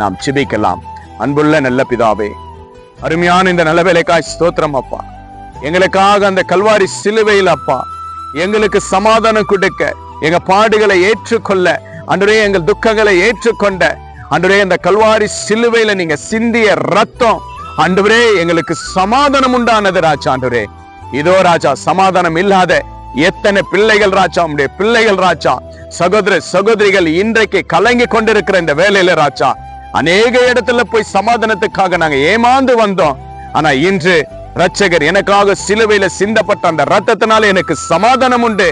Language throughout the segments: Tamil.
நாம் ஜெபிக்கலாம். அன்புள்ள நல்ல பிதாவே, அருமையான இந்த நல்ல வேலைக்காய் ஸ்தோத்திரம் அப்பா. எங்களுக்காக அந்த கல்வாரி சிலுவையில் அப்பா எங்களுக்கு சமாதானம் கொடுக்க, எங்க பாடுகளை ஏற்றுக்கொள்ள, ஆண்டவரே எங்கள் துக்கங்களை ஏற்றுக்கொண்ட ஆண்டவரே அந்த கல்வாரி சிலுவையில நீங்க சிந்திய ரத்தம் ஆண்டவரே எங்களுக்கு சமாதானம் உண்டானது ராஜா. ஆண்டவரே இதோ ராஜா, சமாதானம் இல்லாத எத்தனை பிள்ளைகள் ராஜா, உடைய பிள்ளைகள் ராஜா, சகோதர சகோதரிகள் இன்றைக்கு கலங்கி கொண்டிருக்கிற இந்த வேலையில ராஜா, அநேக இடத்துல போய் சமாதானத்துக்காக நாங்க ஏமாந்து வந்தோம். ஆனா இன்று ரட்சகர் எனக்காக சிலுவையில சிந்தப்பட்ட அந்த ரத்தத்தினால எனக்கு சமாதானம் உண்டு.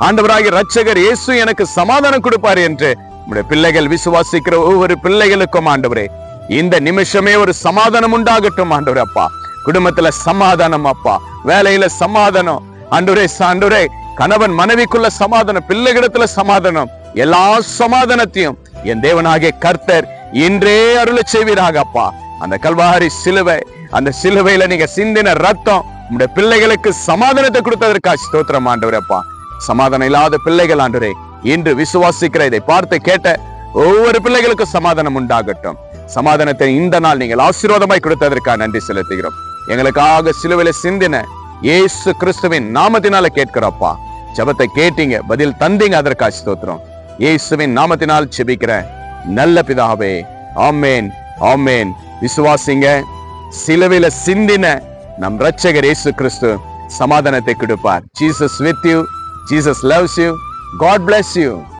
ஆண்டவராகிய ரட்சகர் இயேசு எனக்கு சமாதானம் கொடுப்பாரு என்று உடைய பிள்ளைகள் விசுவாசிக்கிற ஒவ்வொரு பிள்ளைகளுக்கும் ஆண்டவரே இந்த நிமிஷமே ஒரு சமாதானம் உண்டாகட்டும் ஆண்டவரே. அப்பா குடும்பத்துல சமாதானம், அப்பா வேலையில சமாதானம், ஆண்டவரே கணவன் மனைவிக்குள்ள சமாதானம், பிள்ளைகளிடத்துல சமாதானம், எல்லா சமாதானத்தையும் என் தேவனாகிய கர்த்தர் இன்றே அருள செய்வீராக அப்பா. அந்த கல்வாரி சிலுவை, அந்த சிலுவையில நீங்க சிந்தின ரத்தம் உங்களுடைய பிள்ளைகளுக்கு சமாதானத்தை கொடுத்ததற்காக ஸ்தோத்திரம் ஆண்டவரே. அப்பா சமாதானம் இல்லாத பிள்ளைகள் ஆண்டவரே இன்று விசுவாசிக்கிற இதை பார்த்து கேட்ட ஒவ்வொரு பிள்ளைகளுக்கும் சமாதானம் உண்டாகட்டும். சமாதானத்தை இந்த நாள் நீங்கள் ஆசீர்வாதமாய் கொடுத்ததற்காக நன்றி செலுத்துகிறோம். எங்களுக்காக சிலுவையில சிந்தின இயேசு கிறிஸ்துவின் நாமத்தினால கேட்கிறோம்ப்பா. ஜெபத்தை கேட்டீங்க, பதில் தந்தீங்க, அதற்காக ஸ்தோத்திரம். இயேசுவின் நாமத்தினால் ஜெபிக்கிற நல்ல பிதாவே, ஆமென் ஆமென். விசுவாசிங்க, சிலுவையில சிந்தின நம் ரட்சகர் இயேசு கிறிஸ்து சமாதானத்தை கொடுப்பார். Jesus with you. Jesus loves you. God bless you.